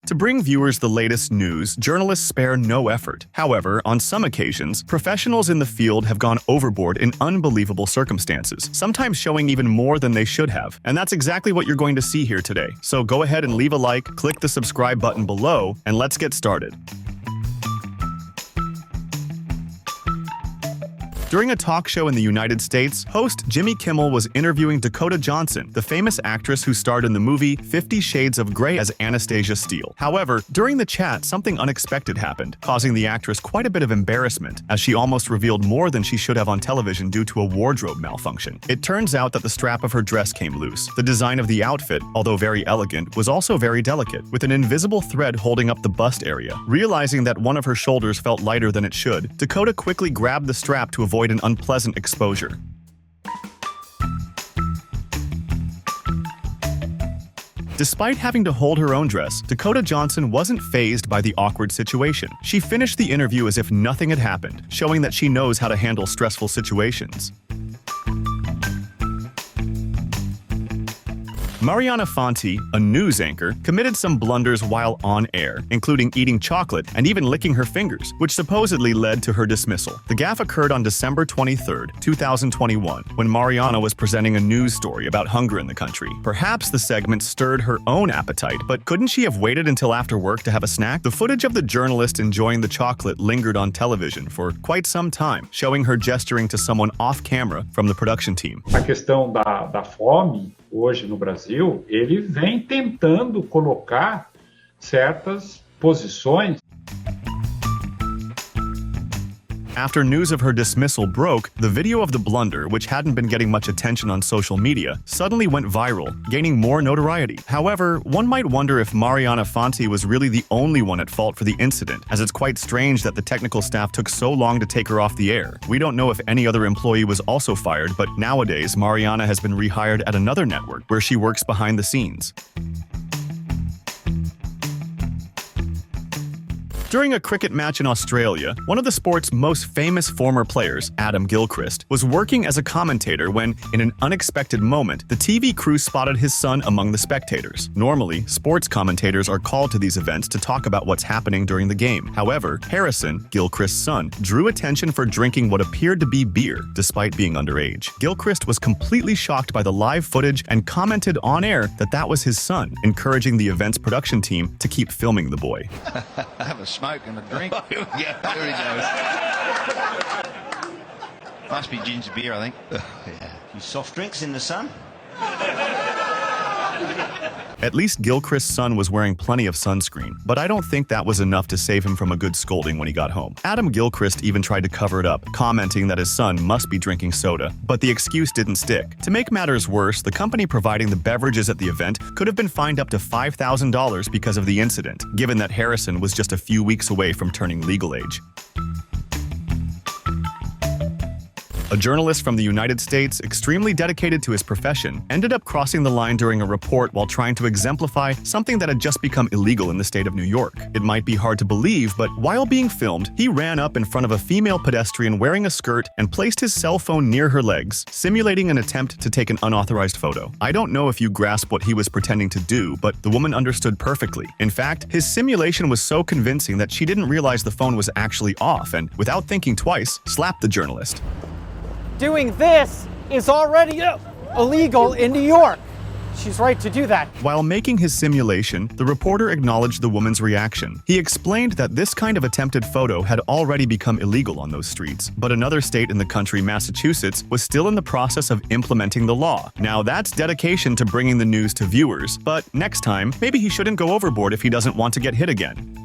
To bring viewers the latest news, journalists spare no effort. However, on some occasions, professionals in the field have gone overboard in unbelievable circumstances, sometimes showing even more than they should have. And that's exactly what you're going to see here today. So go ahead and leave a like, click the subscribe button below, and let's get started. During a talk show in the United States, host Jimmy Kimmel was interviewing Dakota Johnson, the famous actress who starred in the movie 50 Shades of Grey as Anastasia Steele. However, during the chat, something unexpected happened, causing the actress quite a bit of embarrassment, as she almost revealed more than she should have on television due to a wardrobe malfunction. It turns out that the strap of her dress came loose. The design of the outfit, although very elegant, was also very delicate, with an invisible thread holding up the bust area. Realizing that one of her shoulders felt lighter than it should, Dakota quickly grabbed the strap to avoid an unpleasant exposure. Despite having to hold her own dress, Dakota Johnson wasn't fazed by the awkward situation. She finished the interview as if nothing had happened, showing that she knows how to handle stressful situations. Mariana Fonty, a news anchor, committed some blunders while on air, including eating chocolate and even licking her fingers, which supposedly led to her dismissal. The gaffe occurred on December 23, 2021, when Mariana was presenting a news story about hunger in the country. Perhaps the segment stirred her own appetite, but couldn't she have waited until after work to have a snack? The footage of the journalist enjoying the chocolate lingered on television for quite some time, showing her gesturing to someone off-camera from the production team. A questão da fome hoje no Brasil, ele vem tentando colocar certas posições. After news of her dismissal broke, the video of the blunder, which hadn't been getting much attention on social media, suddenly went viral, gaining more notoriety. However, one might wonder if Mariana Fonty was really the only one at fault for the incident, as it's quite strange that the technical staff took so long to take her off the air. We don't know if any other employee was also fired, but nowadays, Mariana has been rehired at another network, where she works behind the scenes. During a cricket match in Australia, one of the sport's most famous former players, Gilchrist, was working as a commentator when, in an unexpected moment, the TV crew spotted his son among the spectators. Normally, sports commentators are called to these events to talk about what's happening during the game. However, Harrison, Gilchrist's son, drew attention for drinking what appeared to be beer, despite being underage. Gilchrist was completely shocked by the live footage and commented on air that that was his son, encouraging the event's production team to keep filming the boy. Have a smoke and a drink. Yeah, there he goes. Must be ginger beer, I think. Yeah. You soft drinks in the sun? At least Gilchrist's son was wearing plenty of sunscreen, but I don't think that was enough to save him from a good scolding when he got home. Gilchrist even tried to cover it up, commenting that his son must be drinking soda, but the excuse didn't stick. To make matters worse, the company providing the beverages at the event could have been fined up to $5,000 because of the incident, given that Harrison was just a few weeks away from turning legal age. A journalist from the United States, extremely dedicated to his profession, ended up crossing the line during a report while trying to exemplify something that had just become illegal in the state of New York. It might be hard to believe, but while being filmed, he ran up in front of a female pedestrian wearing a skirt and placed his cell phone near her legs, simulating an attempt to take an unauthorized photo. I don't know if you grasp what he was pretending to do, but the woman understood perfectly. In fact, his simulation was so convincing that she didn't realize the phone was actually off and, without thinking twice, slapped the journalist. Doing this is already illegal in New York. She's right to do that. While making his simulation, the reporter acknowledged the woman's reaction. He explained that this kind of attempted photo had already become illegal on those streets, but another state in the country, Massachusetts, was still in the process of implementing the law. Now that's dedication to bringing the news to viewers, but next time, maybe he shouldn't go overboard if he doesn't want to get hit again.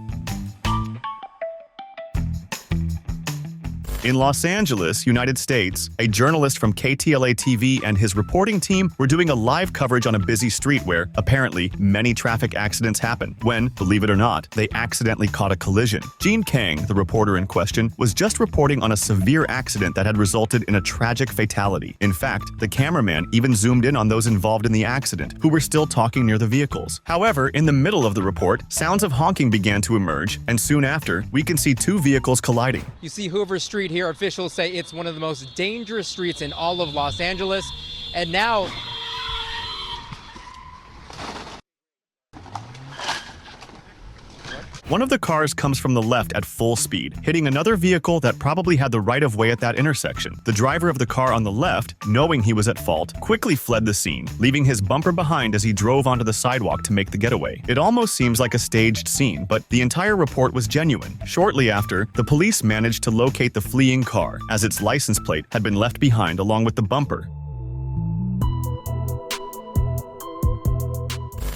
In Los Angeles, United States, a journalist from KTLA TV and his reporting team were doing a live coverage on a busy street where, apparently, many traffic accidents happen when, believe it or not, they accidentally caught a collision. Jean Kang, the reporter in question, was just reporting on a severe accident that had resulted in a tragic fatality. In fact, the cameraman even zoomed in on those involved in the accident, who were still talking near the vehicles. However, in the middle of the report, sounds of honking began to emerge, and soon after, we can see two vehicles colliding. You see Hoover Street here. Officials say it's one of the most dangerous streets in all of Los Angeles. And now One of the cars comes from the left at full speed, hitting another vehicle that probably had the right-of-way at that intersection. The driver of the car on the left, knowing he was at fault, quickly fled the scene, leaving his bumper behind as he drove onto the sidewalk to make the getaway. It almost seems like a staged scene, but the entire report was genuine. Shortly after, the police managed to locate the fleeing car, as its license plate had been left behind along with the bumper.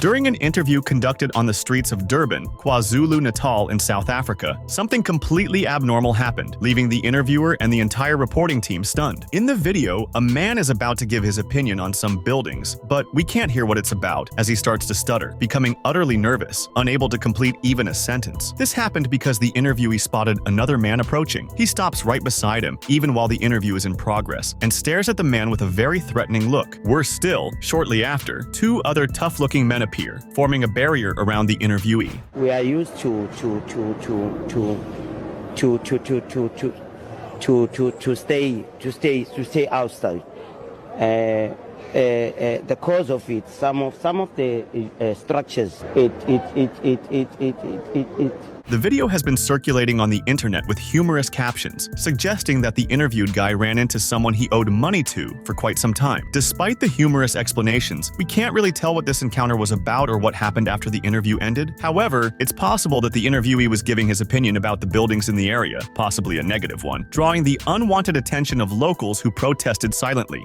During an interview conducted on the streets of Durban, KwaZulu-Natal in South Africa, something completely abnormal happened, leaving the interviewer and the entire reporting team stunned. In the video, a man is about to give his opinion on some buildings, but we can't hear what it's about as he starts to stutter, becoming utterly nervous, unable to complete even a sentence. This happened because the interviewee spotted another man approaching. He stops right beside him, even while the interview is in progress, and stares at the man with a very threatening look. Worse still, shortly after, two other tough-looking men appear, forming a barrier around the interviewee. We are used to stay outside. The cause of it, some of the structures, The video has been circulating on the internet with humorous captions, suggesting that the interviewed guy ran into someone he owed money to for quite some time. Despite the humorous explanations, we can't really tell what this encounter was about or what happened after the interview ended. However, it's possible that the interviewee was giving his opinion about the buildings in the area, possibly a negative one, drawing the unwanted attention of locals who protested silently.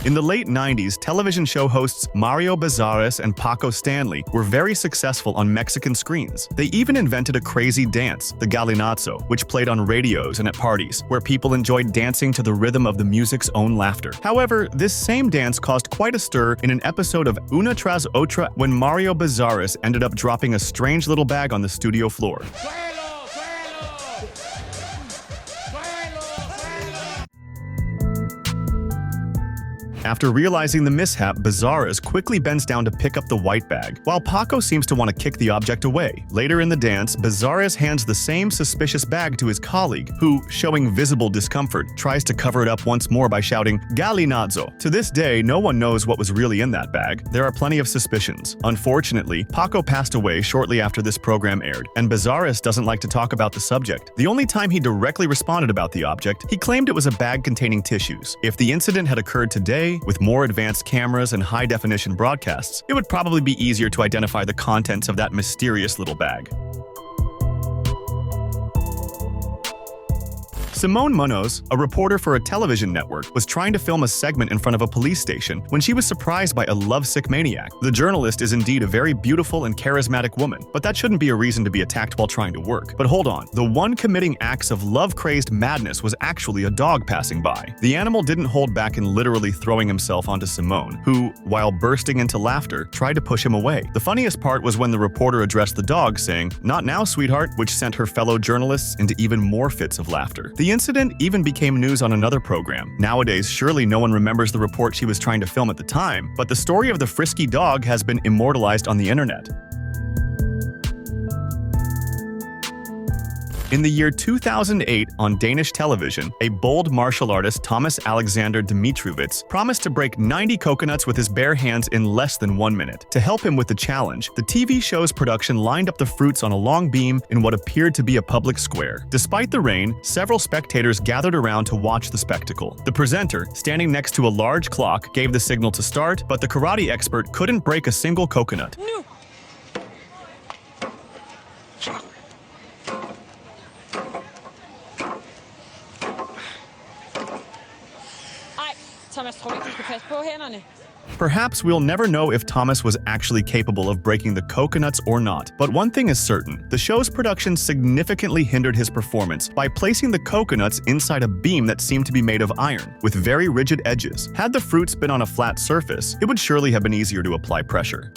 In the late 90s, television show hosts Mario Bezares and Paco Stanley were very successful on Mexican screens. They even invented a crazy dance, the galinazo, which played on radios and at parties, where people enjoyed dancing to the rhythm of the music's own laughter. However, this same dance caused quite a stir in an episode of Una Tras Otra when Mario Bezares ended up dropping a strange little bag on the studio floor. After realizing the mishap, Bezares quickly bends down to pick up the white bag, while Paco seems to want to kick the object away. Later in the dance, Bezares hands the same suspicious bag to his colleague, who, showing visible discomfort, tries to cover it up once more by shouting, "Galinazo." To this day, no one knows what was really in that bag. There are plenty of suspicions. Unfortunately, Paco passed away shortly after this program aired, and Bezares doesn't like to talk about the subject. The only time he directly responded about the object, he claimed it was a bag containing tissues. If the incident had occurred today, with more advanced cameras and high-definition broadcasts, it would probably be easier to identify the contents of that mysterious little bag. Simone Munoz, a reporter for a television network, was trying to film a segment in front of a police station when she was surprised by a lovesick maniac. The journalist is indeed a very beautiful and charismatic woman, but that shouldn't be a reason to be attacked while trying to work. But hold on, the one committing acts of love-crazed madness was actually a dog passing by. The animal didn't hold back in literally throwing himself onto Simone, who, while bursting into laughter, tried to push him away. The funniest part was when the reporter addressed the dog, saying, "Not now, sweetheart," which sent her fellow journalists into even more fits of laughter. The incident even became news on another program. Nowadays, surely no one remembers the report she was trying to film at the time, but the story of the frisky dog has been immortalized on the internet. In the year 2008, on Danish television, a bold martial artist, Thomas Alexander Dimitrievitz, promised to break 90 coconuts with his bare hands in less than 1 minute. To help him with the challenge, the TV show's production lined up the fruits on a long beam in what appeared to be a public square. Despite the rain, several spectators gathered around to watch the spectacle. The presenter, standing next to a large clock, gave the signal to start, but the karate expert couldn't break a single coconut. No. Thomas, tror ikke, du skal passe på hænderne. Perhaps we'll never know if Thomas was actually capable of breaking the coconuts or not, but one thing is certain, the show's production significantly hindered his performance by placing the coconuts inside a beam that seemed to be made of iron, with very rigid edges. Had the fruits been on a flat surface, it would surely have been easier to apply pressure.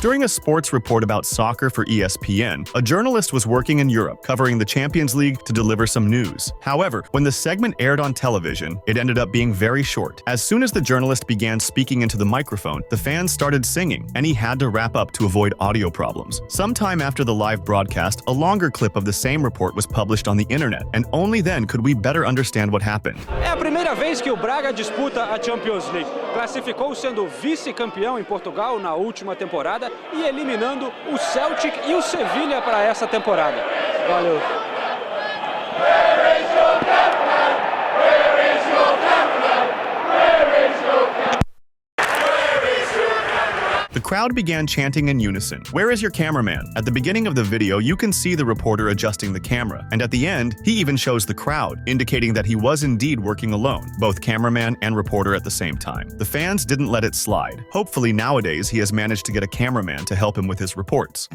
During a sports report about soccer for ESPN, a journalist was working in Europe, covering the Champions League to deliver some news. However, when the segment aired on television, it ended up being very short. As soon as the journalist began speaking into the microphone, the fans started singing, and he had to wrap up to avoid audio problems. Sometime after the live broadcast, a longer clip of the same report was published on the internet, and only then could we better understand what happened. É a primeira vez vez que o Braga disputa a Champions League. Classificou sendo vice-campeão em Portugal na última temporada e eliminando o Celtic e o Sevilha para essa temporada. Valeu! The crowd began chanting in unison, "Where is your cameraman?" At the beginning of the video, you can see the reporter adjusting the camera, and at the end, he even shows the crowd, indicating that he was indeed working alone, both cameraman and reporter at the same time. The fans didn't let it slide. Hopefully nowadays he has managed to get a cameraman to help him with his reports.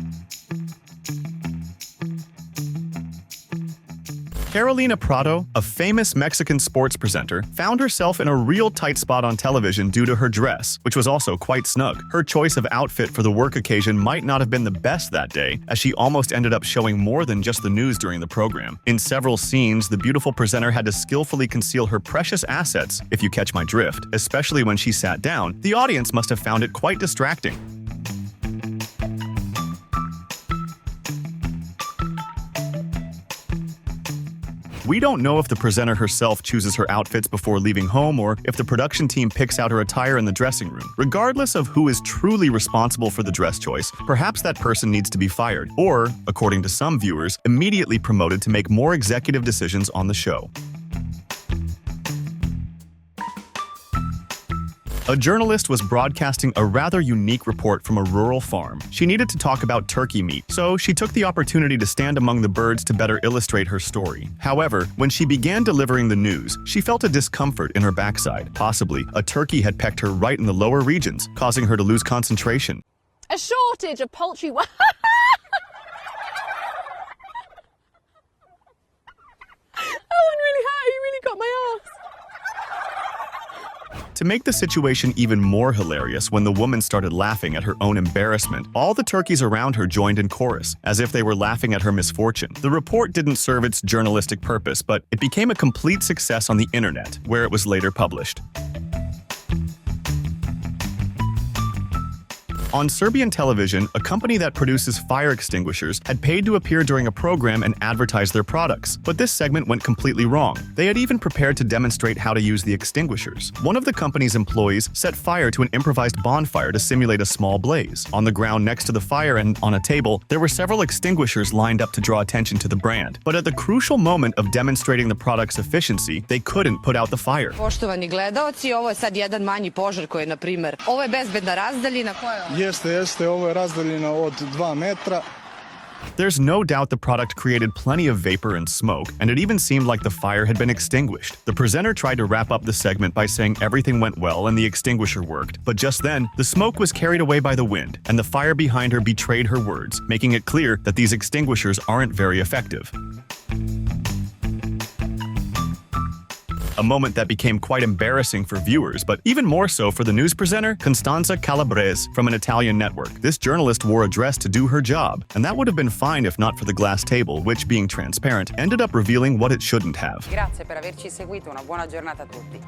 Carolina Prado, a famous Mexican sports presenter, found herself in a real tight spot on television due to her dress, which was also quite snug. Her choice of outfit for the work occasion might not have been the best that day, as she almost ended up showing more than just the news during the program. In several scenes, the beautiful presenter had to skillfully conceal her precious assets, if you catch my drift, especially when she sat down. The audience must have found it quite distracting. We don't know if the presenter herself chooses her outfits before leaving home or if the production team picks out her attire in the dressing room. Regardless of who is truly responsible for the dress choice, perhaps that person needs to be fired, or, according to some viewers, immediately promoted to make more executive decisions on the show. A journalist was broadcasting a rather unique report from a rural farm. She needed to talk about turkey meat, so she took the opportunity to stand among the birds to better illustrate her story. However, when she began delivering the news, she felt a discomfort in her backside. Possibly, a turkey had pecked her right in the lower regions, causing her to lose concentration. A shortage of poultry. Owen really got my ass. To make the situation even more hilarious, when the woman started laughing at her own embarrassment, all the turkeys around her joined in chorus, as if they were laughing at her misfortune. The report didn't serve its journalistic purpose, but it became a complete success on the internet, where it was later published. On Serbian television, a company that produces fire extinguishers had paid to appear during a program and advertise their products. But this segment went completely wrong. They had even prepared to demonstrate how to use the extinguishers. One of the company's employees set fire to an improvised bonfire to simulate a small blaze. On the ground next to the fire and on a table, there were several extinguishers lined up to draw attention to the brand. But at the crucial moment of demonstrating the product's efficiency, they couldn't put out the fire. Poštovani gledaoci, ovo je sad jedan manji požar koji je, na primer, ovo je bezbedna razdaljina koja je... Jeste, ovo je razdaljina od 2 metra. There's no doubt the product created plenty of vapor and smoke, and it even seemed like the fire had been extinguished. The presenter tried to wrap up the segment by saying everything went well and the extinguisher worked, but just then, the smoke was carried away by the wind, and the fire behind her betrayed her words, making it clear that these extinguishers aren't very effective. A moment that became quite embarrassing for viewers, but even more so for the news presenter, Costanza Calabrese, from an Italian network. This journalist wore a dress to do her job, and that would have been fine if not for the glass table, which, being transparent, ended up revealing what it shouldn't have. Grazie per averci seguito, una buona giornata a tutti.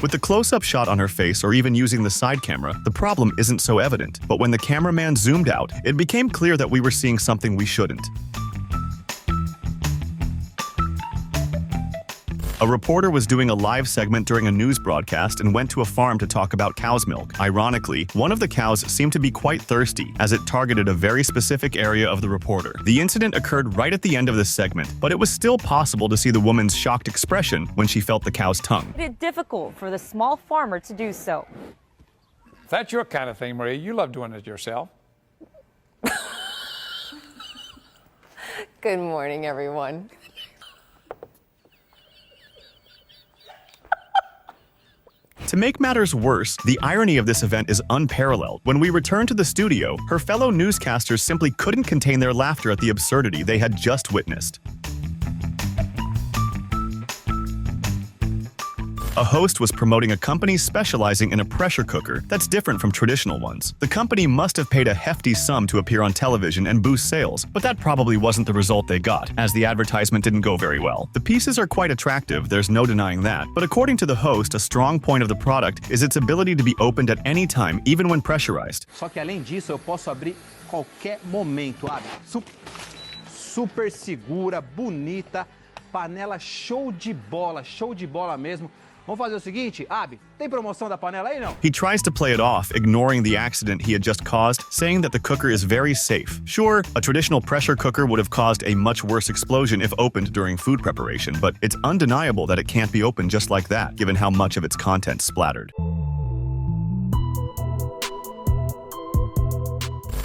With the close-up shot on her face or even using the side camera, the problem isn't so evident. But when the cameraman zoomed out, it became clear that we were seeing something we shouldn't. A reporter was doing a live segment during a news broadcast and went to a farm to talk about cow's milk. Ironically, one of the cows seemed to be quite thirsty, as it targeted a very specific area of the reporter. The incident occurred right at the end of this segment, but it was still possible to see the woman's shocked expression when she felt the cow's tongue. It's difficult for the small farmer to do so. If that's your kind of thing, Maria, you love doing it yourself. Good morning, everyone. To make matters worse, the irony of this event is unparalleled. When we returned to the studio, her fellow newscasters simply couldn't contain their laughter at the absurdity they had just witnessed. A host was promoting a company specializing in a pressure cooker that's different from traditional ones. The company must have paid a hefty sum to appear on television and boost sales, but that probably wasn't the result they got, as the advertisement didn't go very well. The pieces are quite attractive, there's no denying that, but according to the host, a strong point of the product is its ability to be opened at any time, even when pressurized. Só que além disso, eu posso abrir qualquer momento. Abre. super segura, bonita, panela show de bola mesmo. Vamos fazer o seguinte, Abi, tem promoção da panela aí, não? He tries to play it off, ignoring the accident he had just caused, saying that the cooker is very safe. Sure, a traditional pressure cooker would have caused a much worse explosion if opened during food preparation, but it's undeniable that it can't be opened just like that, given how much of its content splattered.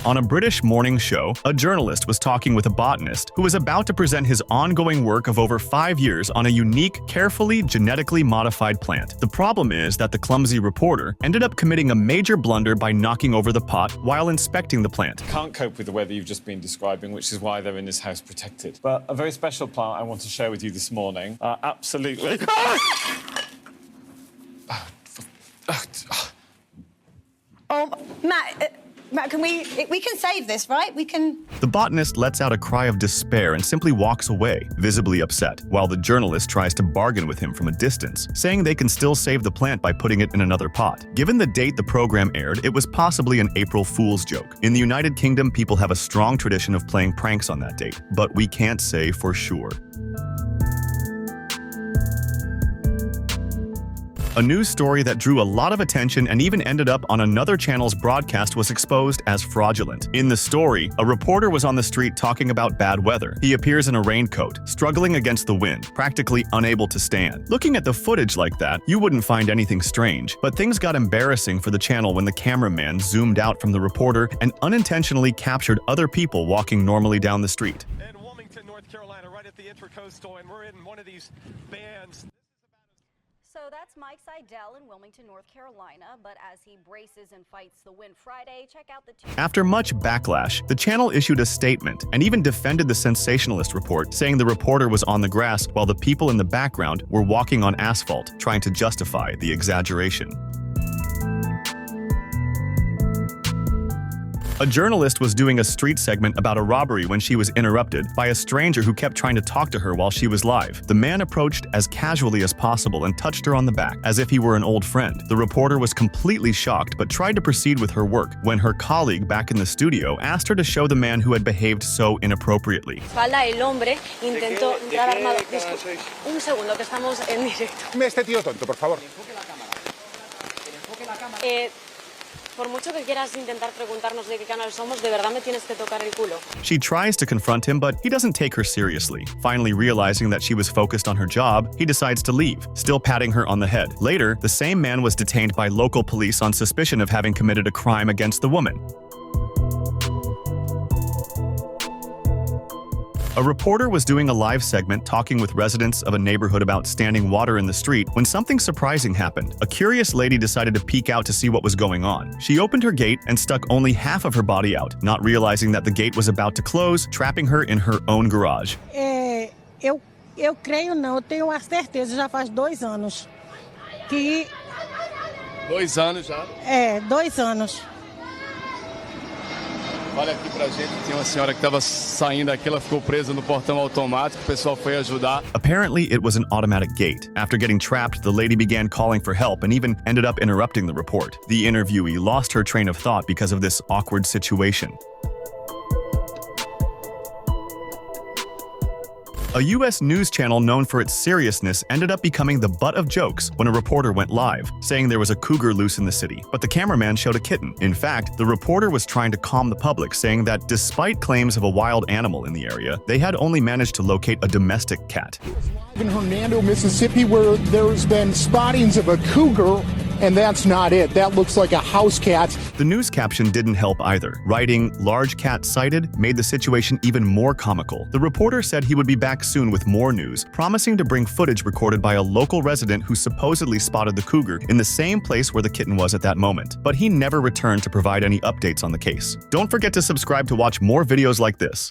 On a British morning show, a journalist was talking with a botanist who was about to present his ongoing work of over 5 years on a unique, carefully genetically modified plant. The problem is that the clumsy reporter ended up committing a major blunder by knocking over the pot while inspecting the plant. Can't cope with the weather you've just been describing, which is why they're in this house protected. But a very special plant I want to share with you this morning. Absolutely. Matt, we can save this, right? We can... The botanist lets out a cry of despair and simply walks away, visibly upset, while the journalist tries to bargain with him from a distance, saying they can still save the plant by putting it in another pot. Given the date the program aired, it was possibly an April Fool's joke. In the United Kingdom, people have a strong tradition of playing pranks on that date, but we can't say for sure. A news story that drew a lot of attention and even ended up on another channel's broadcast was exposed as fraudulent. In the story, a reporter was on the street talking about bad weather. He appears in a raincoat, struggling against the wind, practically unable to stand. Looking at the footage like that, you wouldn't find anything strange, but things got embarrassing for the channel when the cameraman zoomed out from the reporter and unintentionally captured other people walking normally down the street. In Wilmington, North Carolina, right at the Intracoastal, and we're in one of these bands. So that's Mike Seidel in Wilmington, North Carolina, but as he braces and fights the wind Friday, check out the After much backlash, the channel issued a statement and even defended the sensationalist report, saying the reporter was on the grass while the people in the background were walking on asphalt, trying to justify the exaggeration. A journalist was doing a street segment about a robbery when she was interrupted by a stranger who kept trying to talk to her while she was live. The man approached as casually as possible and touched her on the back, as if he were an old friend. The reporter was completely shocked but tried to proceed with her work when her colleague back in the studio asked her to show the man who had behaved so inappropriately. El hombre intentó entrar armado. Un segundo, que estamos en directo. Este tío tonto, por favor. Por mucho que quieras intentar preguntarnos de qué canal somos, de verdad me tienes que tocar el culo. She tries to confront him, but he doesn't take her seriously. Finally realizing that she was focused on her job, he decides to leave, still patting her on the head. Later, the same man was detained by local police on suspicion of having committed a crime against the woman. A reporter was doing a live segment talking with residents of a neighborhood about standing water in the street when something surprising happened. A curious lady decided to peek out to see what was going on. She opened her gate and stuck only half of her body out, not realizing that the gate was about to close, trapping her in her own garage. Eu creio não, eu tenho a certeza, já faz 2 anos que... 2 anos já? 2 anos. Olha aqui pra gente, tinha uma senhora que estava saindo aqui, ela ficou presa no portão automático, o pessoal foi ajudar. Apparently, it was an automatic gate. After getting trapped, the lady began calling for help and even ended up interrupting the report. The interviewee lost her train of thought because of this awkward situation. A U.S. news channel known for its seriousness ended up becoming the butt of jokes when a reporter went live, saying there was a cougar loose in the city, but the cameraman showed a kitten. In fact, the reporter was trying to calm the public, saying that despite claims of a wild animal in the area, they had only managed to locate a domestic cat. In Hernando, Mississippi, where there's been spottings of a cougar, and that's not it. That looks like a house cat. The news caption didn't help either. Writing, "Large cat sighted," made the situation even more comical. The reporter said he would be back soon with more news, promising to bring footage recorded by a local resident who supposedly spotted the cougar in the same place where the kitten was at that moment. But he never returned to provide any updates on the case. Don't forget to subscribe to watch more videos like this.